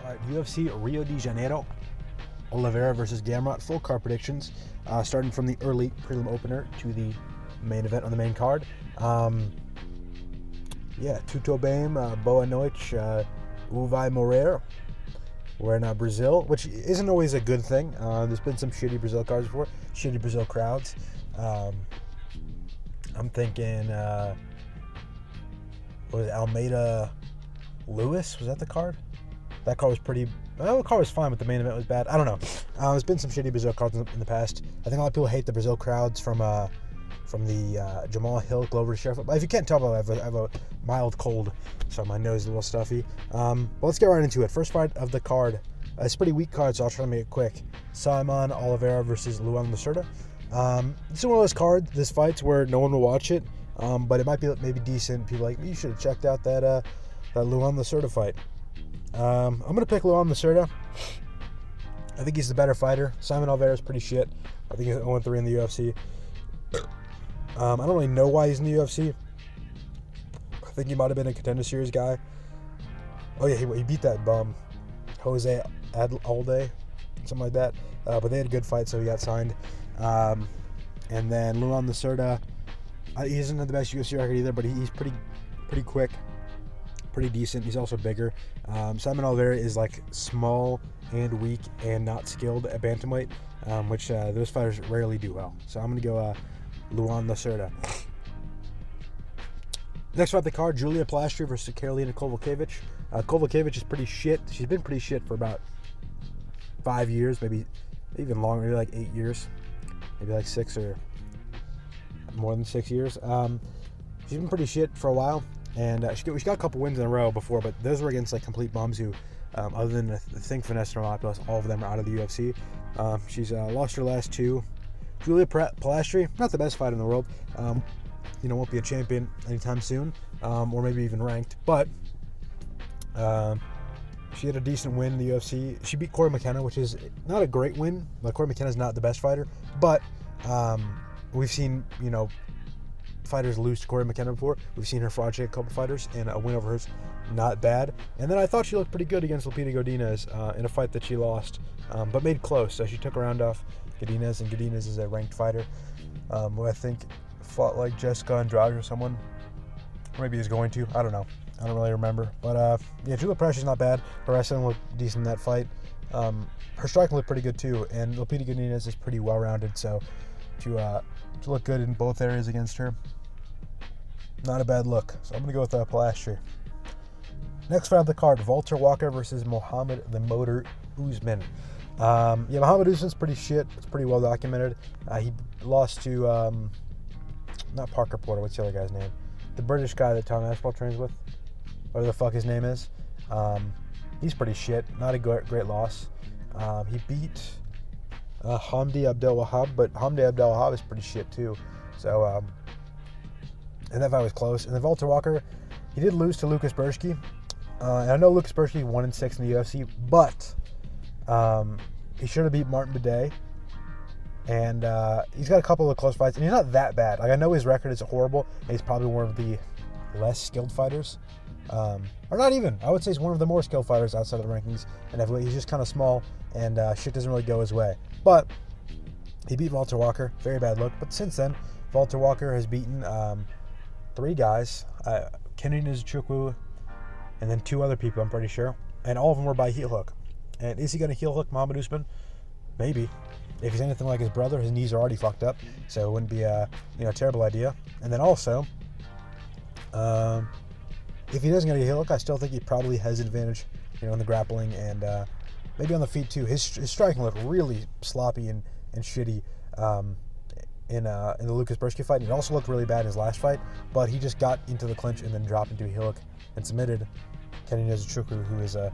All right, UFC Rio De Janeiro, Oliveira versus Gamrot. Full card predictions, starting from the early prelim opener to the main event on the main card. Tudo bem, boa noite, Uvai Moreira. We're in Brazil, which isn't always a good thing. There's been some shitty Brazil cards before, shitty Brazil crowds. I'm thinking, what was it, Almeida Lewis? Was that the card? That card was pretty... the card was fine, but the main event was bad. I don't know. There's been some shitty Brazil cards in the past. I think a lot of people hate the Brazil crowds from the Jamal Hill Glover Sheriff. If you can't tell, I have a mild cold, so my nose is a little stuffy. But let's get right into it. First fight of the card. It's a pretty weak card, so I'll try to make it quick. Saimon Oliveira versus Luan Lacerda. This is one of those cards, this fight's where no one will watch it, but it might be maybe decent. People are like, you should have checked out that Luan Lacerda fight. I'm going to pick Luan Lacerda. I think he's the better fighter. Saimon Oliveira is pretty shit. I think he's 0-3 in the UFC. I don't really know why he's in the UFC. I think he might have been a Contender Series guy. Oh yeah, he beat that bum, Jose Alday, something like that. But they had a good fight, so he got signed. And then Luan Lacerda, he doesn't have the best UFC record either, but he's pretty quick, pretty decent. He's also bigger. Saimon Oliveira is like small and weak and not skilled at bantamweight, which those fighters rarely do well. So I'm gonna go Luan Lacerda. Next fight, the card: Julia Polastri versus Karolina Kowalkiewicz. Kowalkiewicz is pretty shit. She's been pretty shit for about 5 years, maybe even longer, maybe like 8 years, maybe like 6 or more than 6 years. She's been pretty shit for a while, and she got a couple wins in a row before, but those were against like complete bums who, other than I think Vanessa Romopoulos, all of them are out of the UFC. She's lost her last two. Julia Polastri, not the best fighter in the world. Won't be a champion anytime soon, or maybe even ranked. But she had a decent win in the UFC. She beat Corey McKenna, which is not a great win. Like, Corey McKenna's not the best fighter, but we've seen fighters lose to Corey McKenna before. We've seen her fraudulate a couple fighters, and a win over her's not bad. And then I thought she looked pretty good against Lupita Godinez in a fight that she lost, but made close. So she took a round off Godinez, and Godinez is a ranked fighter who I think fought like Jessica Andrade or someone. Or maybe he's going to. I don't know. I don't really remember. But Julia Polastri is not bad. Her wrestling looked decent in that fight. Her striking looked pretty good too, and Lupita Godinez is pretty well-rounded. So to look good in both areas against her, not a bad look. So I'm going to go with Polastri. Next fight of the card: Valter Walker versus Mohammed the Motor Usman. Mohammed Usman's pretty shit. It's pretty well documented. He lost to not Parker Porter. What's the other guy's name? The British guy that Tom Aspinall trains with. Whatever the fuck his name is. He's pretty shit. Not a great loss. He beat Hamdi Abdel Wahab, but Hamdi Abdel Wahab is pretty shit too. So, and that fight was close. And then Valter Walker, he did lose to Lucas Burski. And I know Lucas Burski 1-6 in the UFC, but he should have beat Martin Bidet. And he's got a couple of close fights, and he's not that bad. Like, I know his record is horrible, and he's probably one of the less skilled fighters. Or not even. I would say he's one of the more skilled fighters outside of the rankings. And he's just kind of small, and shit doesn't really go his way. But he beat Valter Walker. Very bad look. But since then, Valter Walker has beaten 3 guys. Kenny Nzechukwu, and then 2 other people, I'm pretty sure. And all of them were by heel hook. And is he going to heel hook Mohammed Usman? Maybe. If he's anything like his brother, his knees are already fucked up, so it wouldn't be a terrible idea. And then also, if he doesn't get a heel hook, I still think he probably has an advantage, in the grappling and maybe on the feet too. His striking looked really sloppy and shitty in the Lucas Burski fight. And it also looked really bad in his last fight, but he just got into the clinch and then dropped into a heel hook and submitted Kenny Nzechukwu, who is a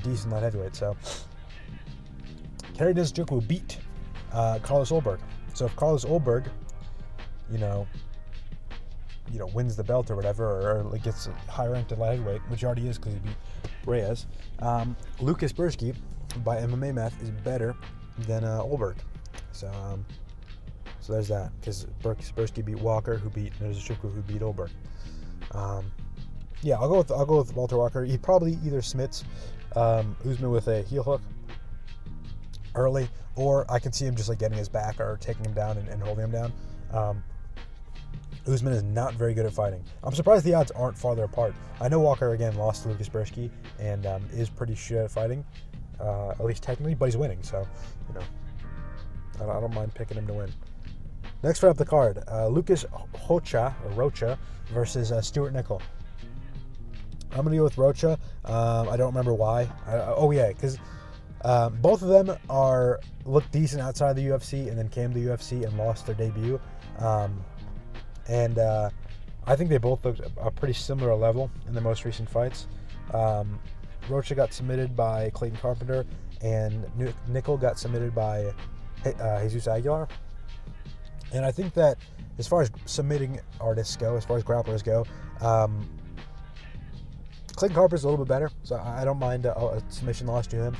decent light heavyweight. So Kenny Nzechukwu beat Carlos Ulberg. So if Carlos Ulberg, wins the belt or whatever, or gets high ranked at light heavyweight, which he already is because he beat Reyes, Lucas Burski, by MMA math, is better than Ulberg. So there's that, because Burski beat Walker, who beat Nzechukwu, who beat Ulberg. I'll go with Valter Walker. He probably either submits Usman with a heel hook early, or I can see him just like getting his back or taking him down and holding him down. Usman is not very good at fighting. I'm surprised the odds aren't farther apart. I know Walker, again, lost to Lucas Bershke and is pretty shit at fighting, at least technically, but he's winning, so, you know, I don't mind picking him to win. Next fight up the card, Lucas Rocha versus Stewart Nicoll. I'm going to go with Rocha. I don't remember why. Because both of them look decent outside of the UFC and then came to the UFC and lost their debut. I think they both looked a pretty similar level in the most recent fights. Rocha got submitted by Clayton Carpenter, and Nicoll got submitted by Jesus Aguilar. And I think that as far as submitting artists go, as far as grapplers go, Clayton Carpenter's a little bit better, so I don't mind a submission loss to him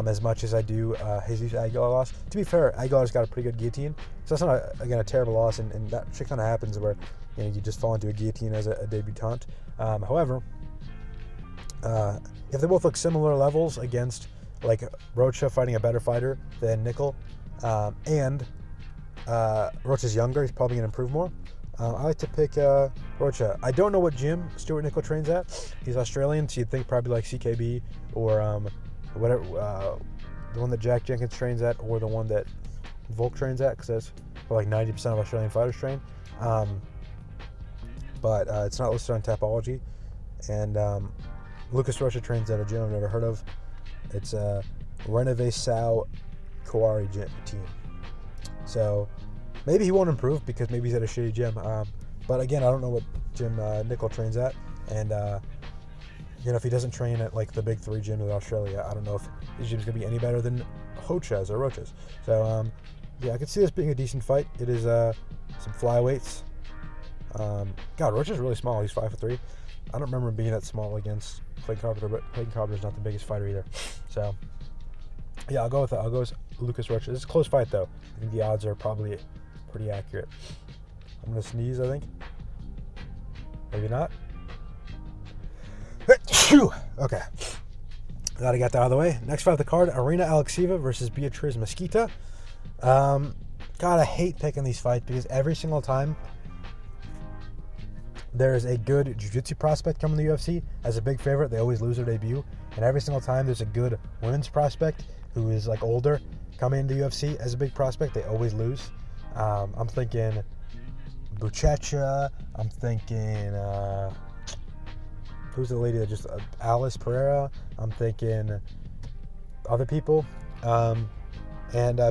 as much as I do Jesus Aguilar loss. To be fair, Aguilar's got a pretty good guillotine, so that's not, a terrible loss, and that shit kind of happens where you just fall into a guillotine as a debutant. However, if they both look similar levels against like Rocha fighting a better fighter than Nicoll, and Rocha's younger, he's probably going to improve more. I like to pick Rocha. I don't know what gym Stewart Nicoll trains at. He's Australian, so you'd think probably like CKB or whatever, the one that Jack Jenkins trains at, or the one that Volk trains at, because that's where like 90% of Australian fighters train. But it's not listed on Tapology. And Lucas Rocha trains at a gym I've never heard of. It's a Renove Sao Kowari gym team. So maybe he won't improve because maybe he's at a shitty gym. But again, I don't know what gym Nicoll trains at. And if he doesn't train at like the big three gyms in Australia, I don't know if his gym's gonna be any better than Rocha's. So I could see this being a decent fight. It is some flyweights. God, Rocha's really small. He's 5'3". I don't remember him being that small against Clayton Carpenter, but Clayton Carpenter's not the biggest fighter either. So yeah, I'll go with Lucas Rocha. This is a close fight though. I think the odds are probably pretty accurate. I'm gonna sneeze, I think. Maybe not. Okay. Glad I got that out of the way. Next fight of the card, Irena Alekseeva versus Beatriz Mesquita. God, I hate picking these fights because every single time there's a good jiu-jitsu prospect coming to the UFC as a big favorite, they always lose their debut. And every single time there's a good women's prospect who is like older coming into UFC as a big prospect, they always lose. I'm thinking Buchecha. I'm thinking who's the lady that just Alice Pereira. I'm thinking other people. And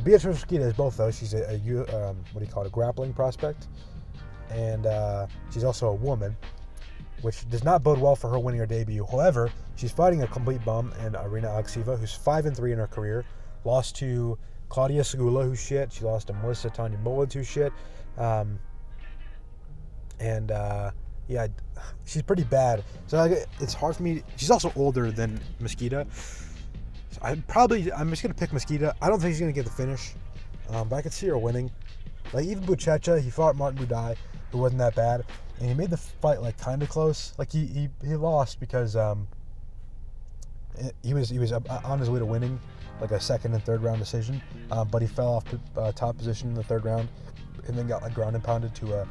Beatriz Mesquita is both those. She's a grappling prospect, and she's also a woman, which does not bode well for her winning her debut. However, she's fighting a complete bum in Irena Alekseeva, who's 5-3 in her career. Lost to Claudia Segula, who's shit. She lost to Melissa Tanya Mullins, who's shit. She's pretty bad. So it's hard for me. She's also older than Mesquita. So I'm just gonna pick Mesquita. I don't think she's gonna get the finish, but I could see her winning. Like even Buchecha, he fought Martin Buday, who wasn't that bad, and he made the fight like kind of close. Like he lost because he was on his way to winning like a second and third round decision, but he fell off top position in the third round, and then got like ground and pounded to a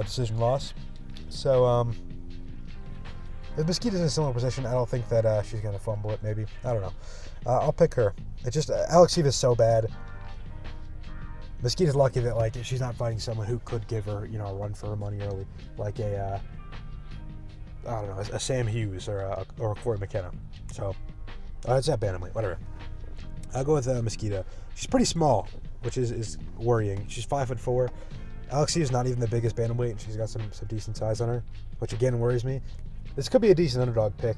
decision loss. So if Mesquita's in a similar position, I don't think that she's gonna fumble it. Maybe, I don't know. I'll pick her. It's just Alekseeva is so bad. Mesquita's lucky that like she's not fighting someone who could give her a run for her money early, like a Sam Hughes or a Corey McKenna. So it's that bantamweight, whatever. I'll go with Mesquita. She's pretty small, which is worrying. She's 5'4". Alekseeva's not even the biggest bantamweight. She's got some decent size on her, which again worries me. This could be a decent underdog pick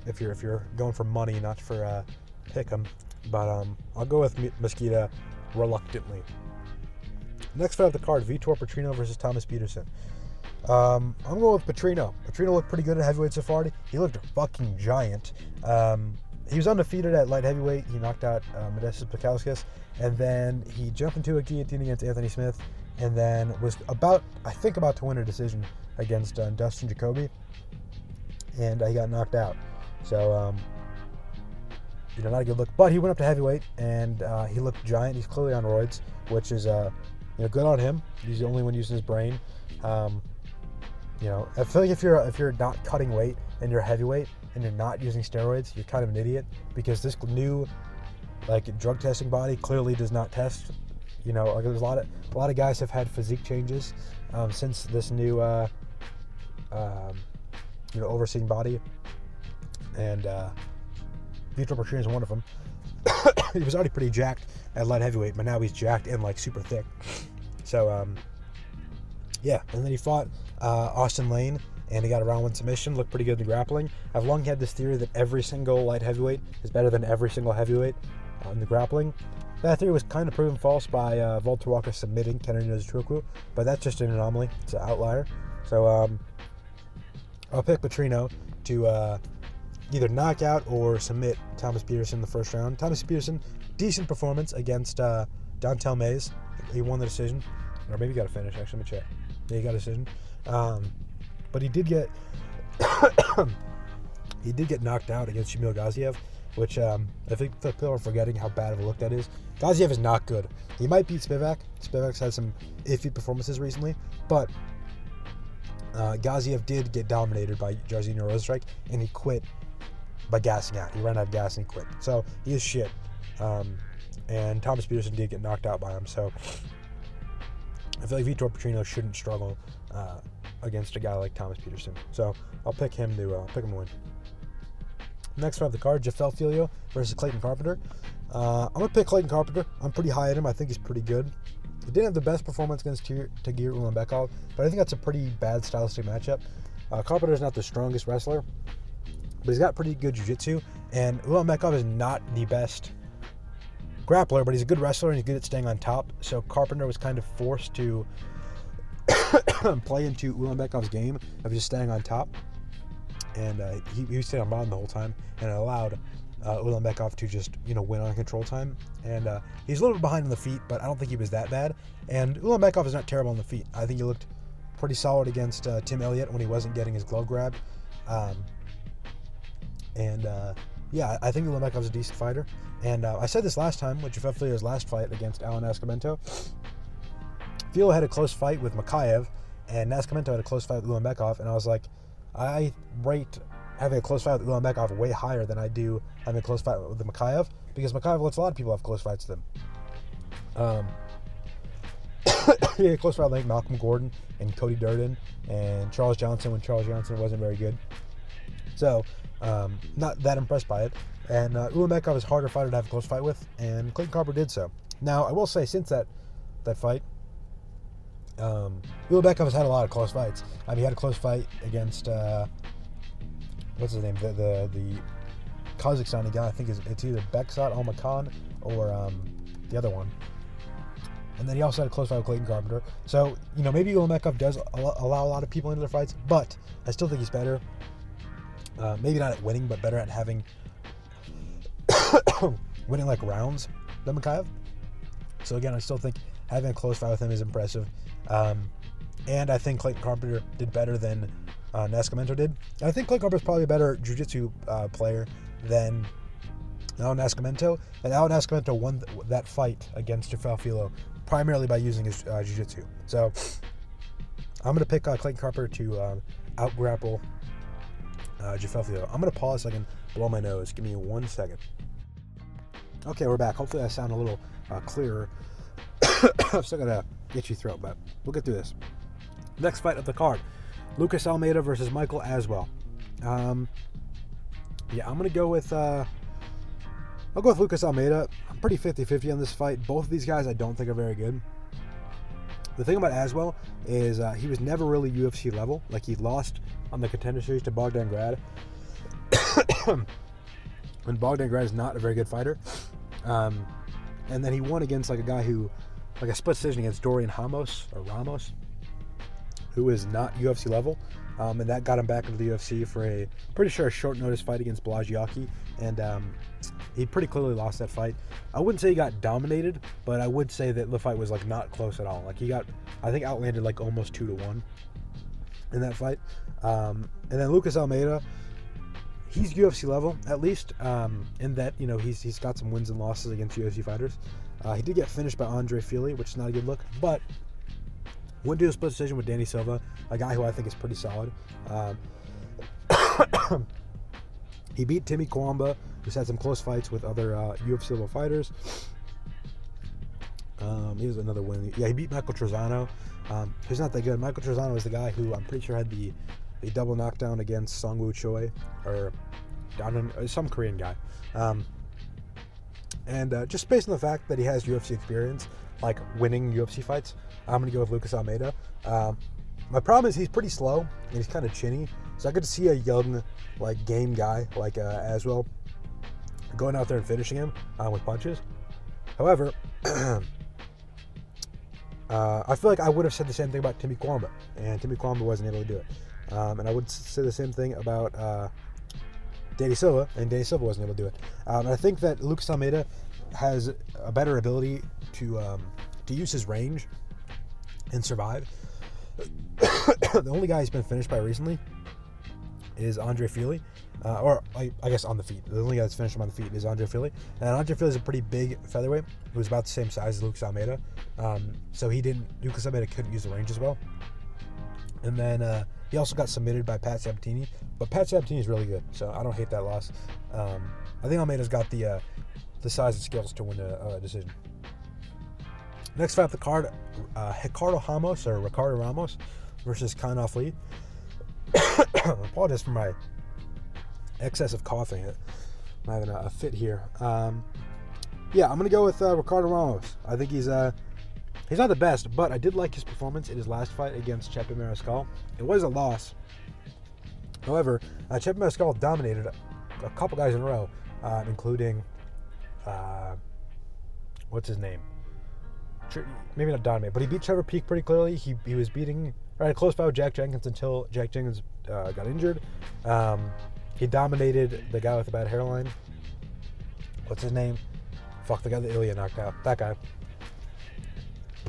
if you're going for money, not for pick 'em. But I'll go with Mesquita reluctantly. Next fight of the card, Vitor Petrino versus Thomas Petersen. I'm going with Petrino. Petrino looked pretty good at heavyweight so far. He looked fucking giant. He was undefeated at light heavyweight. He knocked out Modestas Bukauskas, and then he jumped into a guillotine against Anthony Smith, and then was about to win a decision against Dustin Jacoby, and he got knocked out. So not a good look. But he went up to heavyweight, and he looked giant. He's clearly on roids, which is good on him. He's the only one using his brain. I feel like if you're not cutting weight and you're heavyweight and you're not using steroids, you're kind of an idiot, because this new drug testing body clearly does not test. There's a lot of guys have had physique changes since this new overseeing body, and Vitor Petrino is one of them. He was already pretty jacked at light heavyweight, but now he's jacked and super thick. So and then he fought Austin Lane, and he got a round 1 submission. Looked pretty good in the grappling. I've long had this theory that every single light heavyweight is better than every single heavyweight in the grappling. That theory was kind of proven false by Valter Walker submitting Karolina Zutroku, but that's just an anomaly. It's an outlier. So I'll pick Petrino to either knock out or submit Thomas Petersen in the first round. Thomas Petersen, decent performance against Dontel Mays. He won the decision. Or maybe he got a finish, actually. Let me check. Yeah, he got a decision. But he did get knocked out against Shamil Gaziev, which I think people are forgetting how bad of a look that is. Gaziev is not good. He might beat Spivak. Spivak's had some iffy performances recently, but Gaziev did get dominated by Jairzinho Rozenstruik, and he quit by gassing out. He ran out of gas and he quit. So he is shit. And Thomas Petersen did get knocked out by him. So I feel like Vitor Petrino shouldn't struggle against a guy like Thomas Petersen. So I'll pick him to win. Next fight of the card, Jafel Filho versus Clayton Carpenter. I'm going to pick Clayton Carpenter. I'm pretty high at him. I think he's pretty good. He didn't have the best performance against Tagir Ulanbekov, but I think that's a pretty bad stylistic matchup. Carpenter is not the strongest wrestler, but he's got pretty good jiu-jitsu, and Ulanbekov is not the best grappler, but he's a good wrestler and he's good at staying on top. So Carpenter was kind of forced to play into Ulanbekov's game of just staying on top, and he was staying on bottom the whole time, and it allowed Ulanbekov to just win on control time. And he's a little bit behind on the feet, but I don't think he was that bad. And Ulanbekov is not terrible on the feet. I think he looked pretty solid against Tim Elliott when he wasn't getting his glove grabbed. I think Ulanbekov is a decent fighter. And I said this last time, with Jafel Filho's last fight against Alan Nascimento. Filho had a close fight with Mokaev, and Nascimento had a close fight with Ulanbekov, and I was like, I rate having a close fight with Ulanbekov way higher than I do having a close fight with Mokaev, because Mokaev lets a lot of people have close fights with him. He had a close fight like Malcolm Gordon and Cody Durden and Charles Johnson when Charles Johnson wasn't very good. So, not that impressed by it. And Ulanbekov is a harder fighter to have a close fight with, and Clayton Carpenter did so. Now, I will say, since that fight, Ulanbekov has had a lot of close fights. I mean, he had a close fight against what's his name? The Kazakhstani guy. I think it's either Beksat Almakan or the other one. And then he also had a close fight with Clayton Carpenter. So, maybe Ulanbekov does allow a lot of people into their fights, but I still think he's better. Maybe not at winning, but better at having winning rounds than Mokaev. So again, I still think having a close fight with him is impressive. And I think Clayton Carpenter did better than Nascimento did. And I think Clayton Carpenter is probably a better jiu-jitsu player than Alan Nascimento. And Alan Nascimento won that fight against Jafel Filho primarily by using his jiu-jitsu. So I'm going to pick Clayton Carpenter to out-grapple Jafel Filho. I'm going to pause so I can blow my nose. Give me 1 second. Okay, we're back. Hopefully I sound a little clearer. I'm still going to get you throat, but we'll get through this. Next fight of the card, Lucas Almeida versus Michael Aswell. I'm going to go with I'll go with Lucas Almeida. I'm pretty 50-50 on this fight. Both of these guys I don't think are very good. The thing about Aswell is he was never really UFC level. He lost on the Contender Series to Bogdan Grad. And Bogdan Grad is not a very good fighter. And then he won against a guy who, a split decision against Dorian Ramos, who is not UFC level. And that got him back into the UFC for a short notice fight against Balajiaki. And he pretty clearly lost that fight. I wouldn't say he got dominated, but I would say that the fight was not close at all. He got, I think, outlanded almost 2-1 in that fight. And then Lucas Almeida, he's UFC level at least, in that he's got some wins and losses against UFC fighters. He did get finished by Andre Fili, which is not a good look, but went to a split decision with Danny Silva, a guy who I think is pretty solid. He beat Timmy Kwamba, who's had some close fights with other UFC level fighters. Here's another win. Yeah, he beat Michael Trezano, who's not that good. Michael Trezano is the guy who I'm pretty sure had the double knockdown against Sungwoo Choi, or some Korean guy. And just based on the fact that he has UFC experience, like winning UFC fights, I'm going to go with Lucas Almeida. My problem is he's pretty slow, and he's kind of chinny, so I get to see a young, like, game guy like Aswell going out there and finishing him with punches. However, I feel like I would have said the same thing about Timmy Kwamba, and Timmy Kwamba wasn't able to do it. And I would say the same thing about Danny Silva, and Danny Silva wasn't able to do it. And I think that Lucas Almeida has a better ability to use his range and survive. The only guy he's been finished by recently is Andre Fili, or I guess on the feet. The only guy that's finished him on the feet is Andre Fili, and Andre Fili is a pretty big featherweight who's about the same size as Lucas Almeida. So Lucas Almeida couldn't use the range as well. And then he also got submitted by Pat Sabatini, but Pat Sabatini is really good, so I don't hate that loss. I think Almeida's got the size and skills to win a decision. Next fight up the card, Ricardo Ramos versus Kaan Lee. I apologize for my excess of coughing. I'm having a fit here. I'm going to go with Ricardo Ramos. I think he's not the best, but I did like his performance in his last fight against Chepe Mariscal. It was a loss. However, Chepe Mariscal dominated a couple guys in a row, including, what's his name? Maybe not dominate, but he beat Trevor Peek pretty clearly. He was beating, a close fight with Jack Jenkins until Jack Jenkins got injured. He dominated the guy with the bad hairline. What's his name? Fuck, the guy that Ilya knocked out. That guy.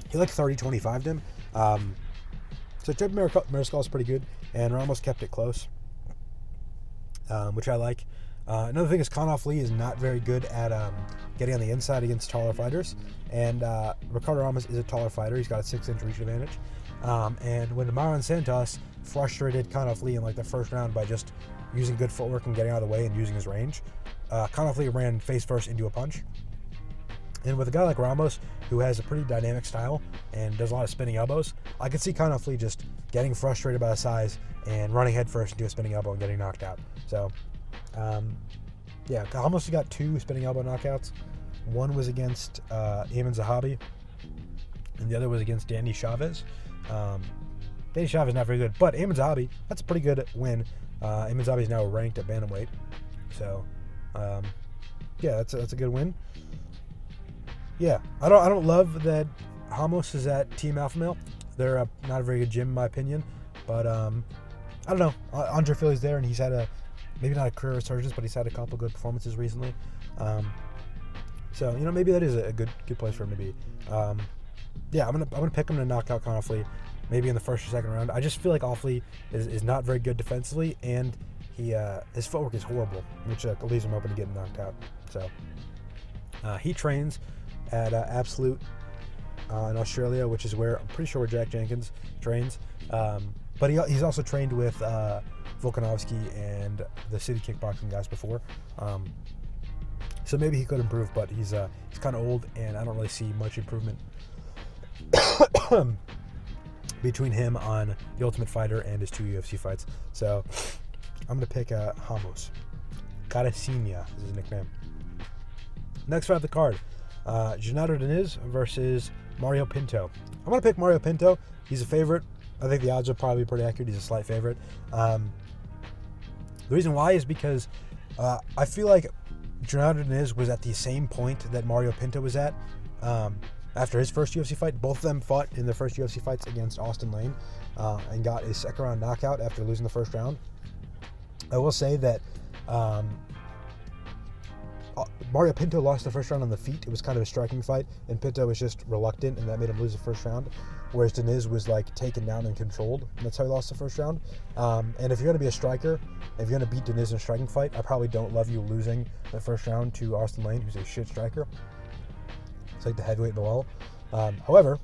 He 30-25'd him. So Chepe Mariscal is pretty good, and Ramos kept it close, which I like. Another thing is Kaan Lee is not very good at getting on the inside against taller fighters, and Ricardo Ramos is a taller fighter. He's got a 6-inch reach advantage. And when Myron Santos frustrated Kaan Lee in the first round by just using good footwork and getting out of the way and using his range, Kaan Lee ran face first into a punch. And with a guy like Ramos, who has a pretty dynamic style and does a lot of spinning elbows, I could see Kaan Lee just getting frustrated by his size and running head first into a spinning elbow and getting knocked out. So, Ramos got 2 spinning elbow knockouts. One was against Ayman Zahabi, and the other was against Danny Chavez. Danny Chavez is not very good, but Ayman Zahabi, that's a pretty good win. Ayman Zahabi is now ranked at bantamweight. So, that's a good win. Yeah, I don't love that Ramos is at Team Alpha Male. They're not a very good gym in my opinion, but I don't know. Andre Fili's there, and he's had maybe not a career resurgence, but he's had a couple good performances recently. So maybe that is a good place for him to be. I'm gonna pick him to knock out Kaan Lee, maybe in the first or second round. I just feel like Lee is not very good defensively, and his footwork is horrible, which leaves him open to getting knocked out. So he trains at Absolute in Australia, which is where I'm pretty sure where Jack Jenkins trains. But he's also trained with Volkanovski and the City Kickboxing guys before. So maybe he could improve, but he's kind of old, and I don't really see much improvement between him on The Ultimate Fighter and his 2 UFC fights. So I'm going to pick Ramos. Karolina is his nickname. Next fight of the card, Gennaro Diniz versus Mario Pinto. I'm going to pick Mario Pinto. He's a favorite. I think the odds are probably pretty accurate. He's a slight favorite. The reason why is because I feel like Gennaro Diniz was at the same point that Mario Pinto was at after his first UFC fight. Both of them fought in their first UFC fights against Austin Lane and got a second round knockout after losing the first round. I will say that Mario Pinto lost the first round on the feet. It was kind of a striking fight, and Pinto was just reluctant, and that made him lose the first round. Whereas Deniz was like taken down and controlled, and that's how he lost the first round. And if you're going to be a striker, if you're going to beat Deniz in a striking fight, I probably don't love you losing the first round to Austin Lane, who's a shit striker. It's like the heavyweight in the wall. However,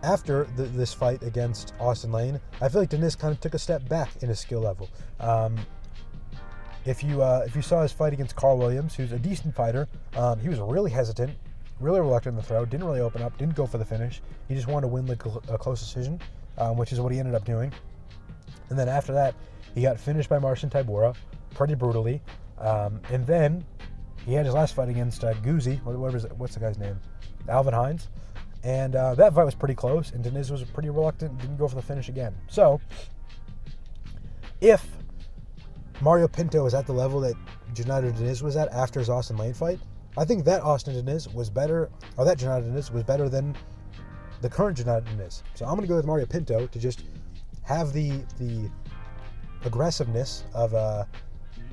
after this fight against Austin Lane, I feel like Deniz kind of took a step back in his skill level. If you saw his fight against Carl Williams, who's a decent fighter, he was really hesitant, really reluctant in the throw, didn't really open up, didn't go for the finish. He just wanted to win like a close decision, which is what he ended up doing. And then after that, he got finished by Marcin Tybura pretty brutally. And then he had his last fight against Guzzi, what's the guy's name? Alvin Hines. And that fight was pretty close, and Deniz was pretty reluctant, didn't go for the finish again. So, if Mario Pinto was at the level that Gennady Deniz was at after his Austin Lane fight, I think that Austin Deniz was better, or that Gennady Deniz was better than the current Gennady Deniz. So I'm going to go with Mario Pinto to just have the aggressiveness of a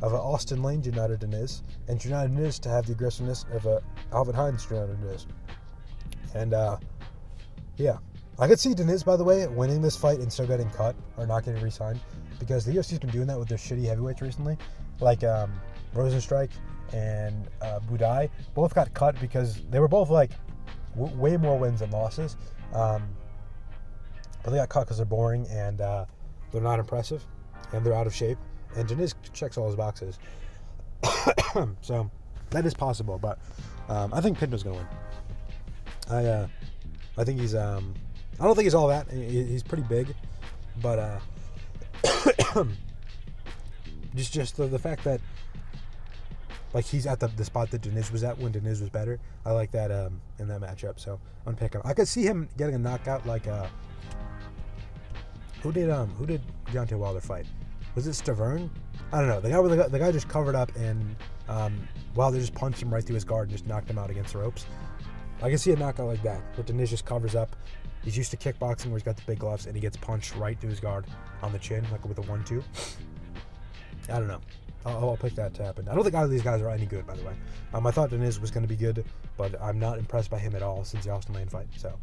Austin Lane Gennady Deniz, and Gennady Deniz to have the aggressiveness of a Alvin Hines Gennady Deniz. And yeah, I could see Deniz, by the way, winning this fight and still getting cut or not getting re-signed, because the UFC's been doing that with their shitty heavyweights recently, like Rosenstrike and Budai. Both got cut because they were both like way more wins than losses, but they got cut because they're boring and they're not impressive and they're out of shape. And Deniz checks all his boxes, so that is possible. But I think Pinto's gonna win. I think he's I don't think he's all that. He's pretty big, but just the fact that like he's at the spot that Deniz was at when Deniz was better. I like that in that matchup. So I'm picking him. I could see him getting a knockout like who did Deontay Wilder fight? Was it Stavern? I don't know. The guy just covered up and Wilder just punched him right through his guard and just knocked him out against the ropes. I can see a knockout like that, where Deniz just covers up. He's used to kickboxing where he's got the big gloves and he gets punched right through his guard on the chin, like with a 1-2. I don't know. I'll pick that to happen. I don't think either of these guys are any good, by the way. I thought Deniz was going to be good, but I'm not impressed by him at all since the Austin Lane fight. So,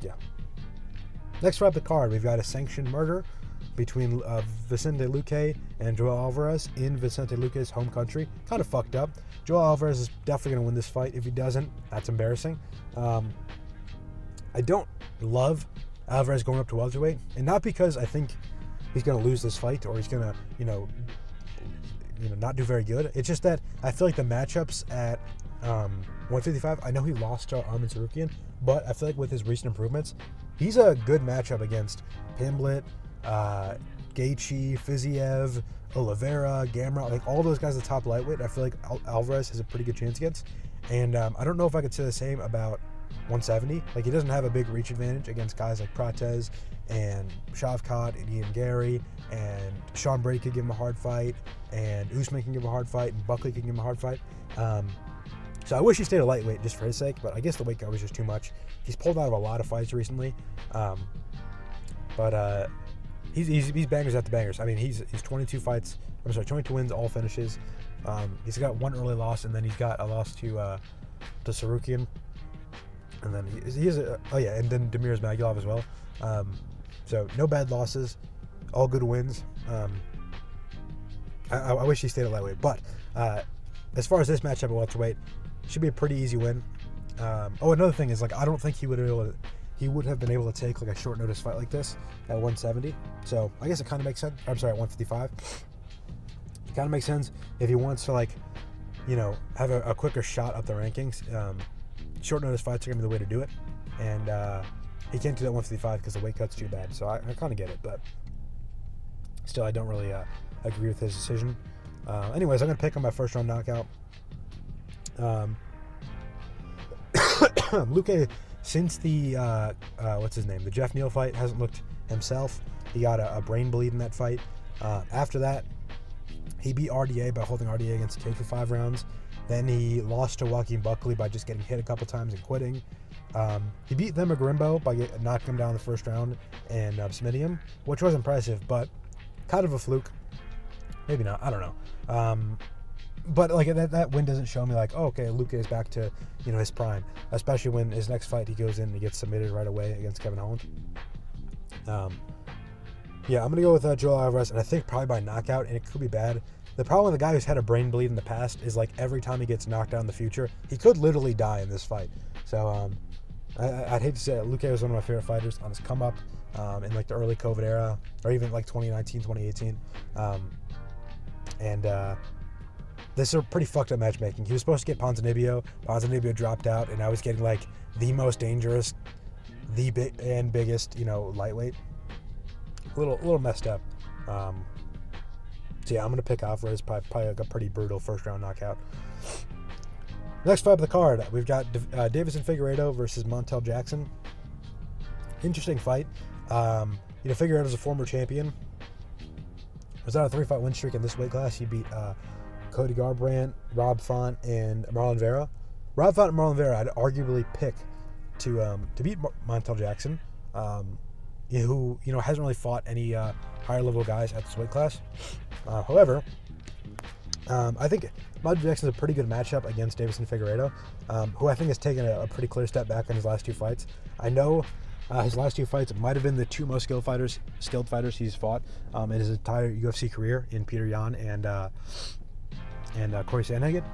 yeah. Next up the card, we've got a sanctioned murder between Vicente Luque and Joel Alvarez in Vicente Luque's home country. Kind of fucked up. Joel Alvarez is definitely going to win this fight. If he doesn't, that's embarrassing. I don't love Alvarez going up to welterweight, and not because I think he's going to lose this fight or he's going to, not do very good. It's just that I feel like the matchups at 155, I know he lost to Arman Tsarukyan, but I feel like with his recent improvements, he's a good matchup against Pimblett, Gaethje, Fiziev, Oliveira, Gamrot, like all those guys at the top lightweight. I feel like Alvarez has a pretty good chance against. And I don't know if I could say the same about 170. Like, he doesn't have a big reach advantage against guys like Prates and Shavkat and Ian Gary, and Sean Brady could give him a hard fight, and Usman can give him a hard fight, and Buckley can give him a hard fight. So I wish he stayed a lightweight just for his sake, but I guess the weight cut was just too much. He's pulled out of a lot of fights recently, but he's bangers after bangers. I mean, he's 22 wins, all finishes. He's got one early loss, and then he's got a loss to Tsarukyan, and then and then Demir's Magulov as well. So no bad losses, all good wins. I wish he stayed at lightweight, but as far as this matchup at welterweight, should be a pretty easy win. Another thing is, like, I don't think he would have been able to take like a short notice fight like this at 170. So I guess it kind of makes sense. I'm sorry, at 155. It kind of makes sense if he wants to, like, have a quicker shot up the rankings. Short notice fights are gonna be the way to do it, and he can't do that 155 because the weight cut's too bad. So I kind of get it, but still, I don't really agree with his decision. Anyways, I'm gonna pick on my first round knockout. Luque, since the the Jeff Neal fight, hasn't looked himself. He got a brain bleed in that fight. After that, he beat RDA by holding RDA against the cage for 5 rounds. Then he lost to Joaquin Buckley by just getting hit a couple times and quitting. He beat them Garimbo by knocking him down in the first round and submitting him, which was impressive, but kind of a fluke. Maybe not. I don't know. But like that win doesn't show me like, oh, okay, Luque is back to his prime, especially when his next fight he goes in and he gets submitted right away against Kevin Holland. Yeah, I'm gonna go with Joel Alvarez, and I think probably by knockout, and it could be bad. The problem with the guy who's had a brain bleed in the past is like every time he gets knocked out in the future, he could literally die in this fight. So I'd hate to say it. Luque was one of my favorite fighters on his come up in like the early COVID era, or even like 2019, 2018, and this is a pretty fucked up matchmaking. He was supposed to get Ponzinibbio. Ponzinibbio dropped out, and I was getting like the most dangerous, the biggest, lightweight. A little messed up. So yeah, I'm gonna pick Alvarez. Probably like a pretty brutal first round knockout. Next fight of the card, we've got Davison Figueiredo versus Montel Jackson. Interesting fight. Figueiredo's a former champion. Was on a 3-fight win streak in this weight class. He beat Cody Garbrandt, Rob Font, and Marlon Vera. Rob Font and Marlon Vera I'd arguably pick to beat Montel Jackson, who hasn't really fought any higher level guys at this weight class. However, I think Montel Jackson's a pretty good matchup against Davison Figueiredo, who I think has taken a pretty clear step back in his last two fights. I know his last two fights might have been the two most skilled fighters he's fought in his entire UFC career in Peter Yan and Corey Sandhagen.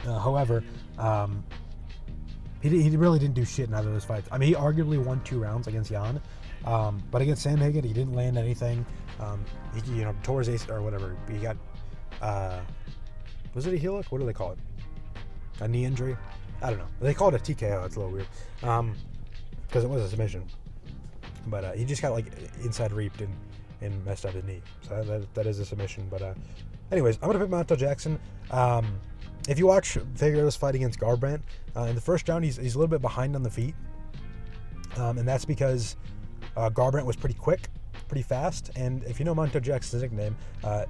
However, he really didn't do shit in either of those fights. I mean, he arguably won 2 rounds against Yan, but against Sandhagen, he didn't land anything. He tore his ace or whatever. He got, was it a heel hook? What do they call it? A knee injury? I don't know. They call it a TKO. It's a little weird, because it was a submission. But he just got like inside reaped and messed up his knee. So that is a submission. But anyways, I'm gonna pick Montel Jackson. If you watch Figueiredo's fight against Garbrandt, in the first round he's a little bit behind on the feet, and that's because Garbrandt was pretty quick, pretty fast, and if you know Montel Jackson's nickname,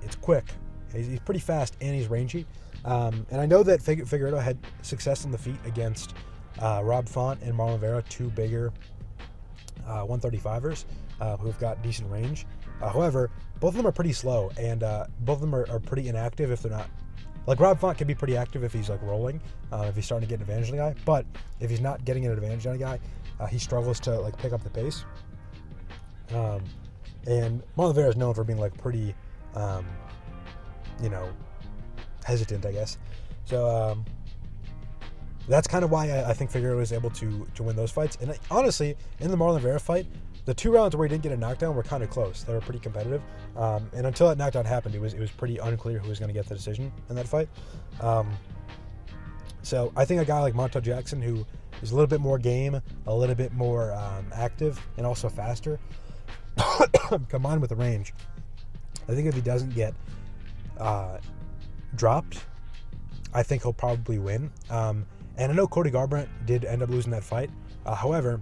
it's quick. He's pretty fast and he's rangy, and I know that Figueiredo had success on the feet against Rob Font and Marlon Vera, two bigger 135ers who've got decent range. However, both of them are pretty slow, and both of them are pretty inactive if they're not. Like, Rob Font can be pretty active if he's like rolling, if he's starting to get an advantage on the guy, but if he's not getting an advantage on a guy, he struggles to like pick up the pace. And Marlon Vera is known for being like pretty, hesitant, I guess. So that's kind of why I think Figueiredo was able to win those fights. And honestly, in the Marlon Vera fight, the 2 rounds where he didn't get a knockdown were kind of close. They were pretty competitive. And until that knockdown happened, it was pretty unclear who was going to get the decision in that fight. So I think a guy like Montel Jackson, who is a little bit more game, a little bit more active, and also faster, combined with the range, I think if he doesn't get dropped, I think he'll probably win. And I know Cody Garbrandt did end up losing that fight. However,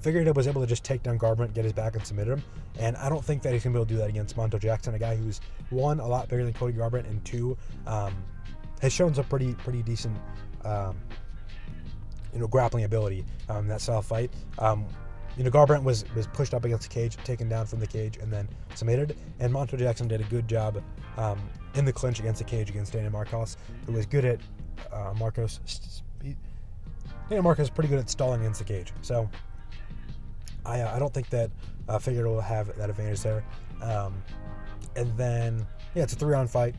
Figueiredo was able to just take down Garbrandt, get his back, and submit him. And I don't think that he's going to be able to do that against Montel Jackson, a guy who's, 1, a lot bigger than Cody Garbrandt, and 2, has shown some pretty decent, grappling ability in that style fight. Garbrandt was pushed up against the cage, taken down from the cage, and then submitted. And Montel Jackson did a good job in the clinch against the cage against Daniel Marcos, who was good at Marcos. Daniel Marcos is pretty good at stalling against the cage. So I don't think that Figueiredo will have that advantage there. And then, it's a 3-round fight.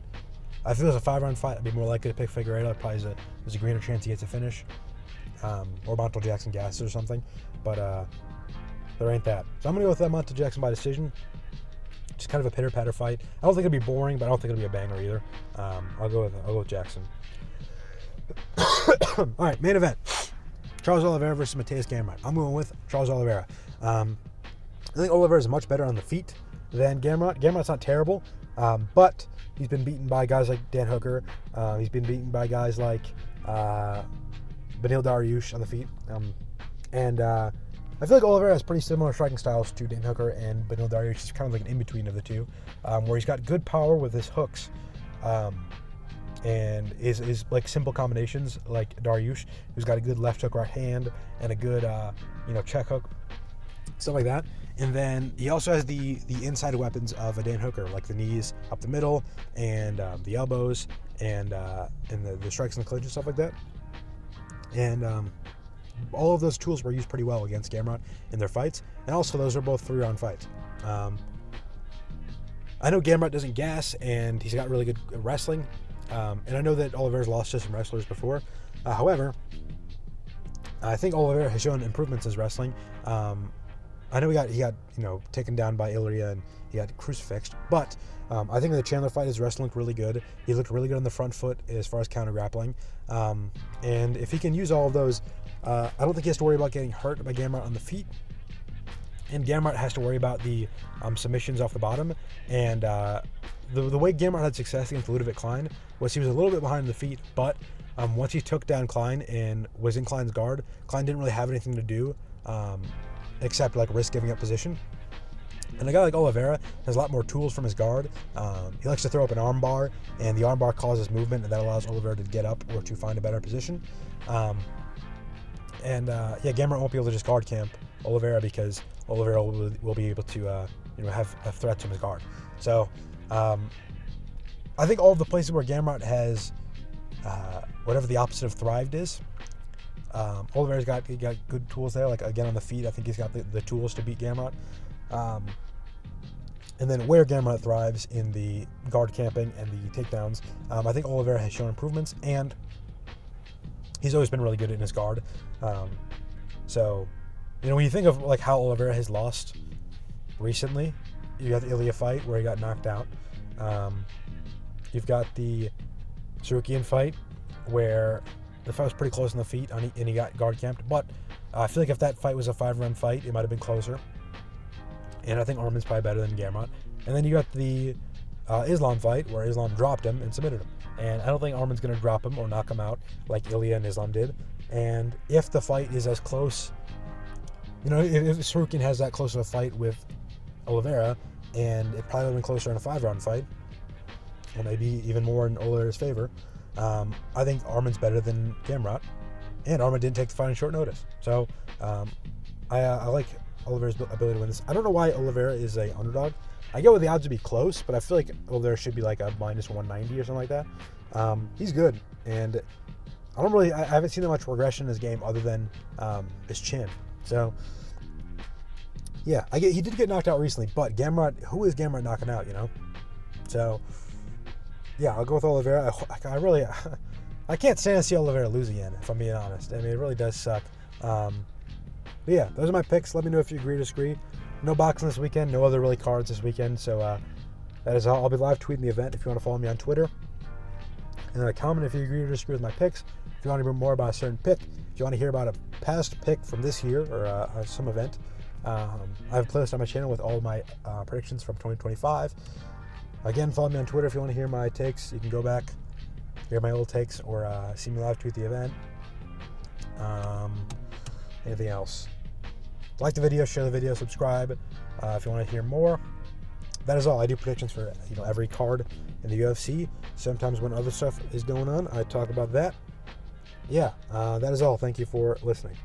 If it was a 5-round fight, I'd be more likely to pick Figueiredo. Probably there's a greater chance he gets a finish. Or Montel Jackson gasses or something. But there ain't that. So I'm going to go with Montel Jackson by decision. Just kind of a pitter-patter fight. I don't think it'll be boring, but I don't think it'll be a banger either. I'll go with Jackson. All right, main event. Charles Oliveira versus Mateus Gamrot. I'm going with Charles Oliveira. I think Oliveira is much better on the feet than Gamrot. Gamrot's not terrible, but he's been beaten by guys like Dan Hooker. He's been beaten by guys like Beneil Dariush on the feet. And I feel like Oliveira has pretty similar striking styles to Dan Hooker, and Beneil Dariush is kind of like an in-between of the two, where he's got good power with his hooks, and is like simple combinations like Dariush, who's got a good left hook right hand and a good check hook. stuff like that. And then he also has the inside weapons of a Dan Hooker, like the knees up the middle and the elbows and the strikes and the clinch and stuff like that. And all of those tools were used pretty well against Gamrot in their fights. And also those are both 3-round fights. I know Gamrot doesn't gas, and he's got really good wrestling. And I know that Oliveira's lost to some wrestlers before. However, I think Oliveira has shown improvements in his wrestling. I know he got taken down by Irena and he got crucifixed, but I think in the Chandler fight his wrestling looked really good. He looked really good on the front foot as far as counter grappling, and if he can use all of those, I don't think he has to worry about getting hurt by Gamrot on the feet. And Gamrot has to worry about the submissions off the bottom. And the way Gamrot had success against Ludovic Klein was he was a little bit behind the feet, but once he took down Klein and was in Klein's guard, Klein didn't really have anything to do except like risk giving up position. And a guy like Oliveira has a lot more tools from his guard. He likes to throw up an arm bar, and the arm bar causes movement, and that allows Oliveira to get up or to find a better position. Gamrot won't be able to just guard camp Oliveira because Oliveira will be able to have threats from his guard. So I think all of the places where Gamrot has whatever the opposite of thrived is, Oliveira's got good tools there. Like again on the feet, I think he's got the tools to beat Gamrot. And then where Gamrot thrives in the guard camping and the takedowns, I think Oliveira has shown improvements, and he's always been really good in his guard. When you think of like how Oliveira has lost recently, you got the Ilya fight where he got knocked out. You've got the Sarukian fight where the fight was pretty close on the feet and he got guard camped. But I feel like if that fight was a 5-round fight, it might have been closer. And I think Arman's probably better than Gamrot. And then you got the Islam fight where Islam dropped him and submitted him. And I don't think Arman's going to drop him or knock him out like Ilya and Islam did. And if the fight is as close, if Sarukian has that close of a fight with Oliveira, and it probably would have been closer in a 5-round fight, or maybe even more in Oliveira's favor, I think Arman's better than Gamrot. And Arman didn't take the fight on short notice. So I like Oliveira's ability to win this. I don't know why Oliveira is a underdog. I get where the odds would be close, but I feel like Oliveira should be like a minus 190 or something like that. He's good, and I haven't seen that much regression in his game other than his chin. So yeah, he did get knocked out recently, but Gamrot, who is Gamrot knocking out? So yeah, I'll go with Oliveira. I can't stand to see Oliveira lose again, if I'm being honest. I mean, it really does suck. But yeah, those are my picks. Let me know if you agree or disagree. No boxing this weekend, no other really cards this weekend, so that is all. I'll be live tweeting the event if you want to follow me on Twitter. And then comment if you agree or disagree with my picks. If you want to hear more about a certain pick, if you want to hear about a past pick from this year or some event, I have a playlist on my channel with all of my predictions from 2025. Again, follow me on Twitter if you want to hear my takes. You can go back, hear my old takes, or see me live tweet the event. Anything else? Like the video, share the video, subscribe if you want to hear more. That is all. I do predictions for every card in the UFC. Sometimes when other stuff is going on, I talk about that. Yeah, that is all. Thank you for listening.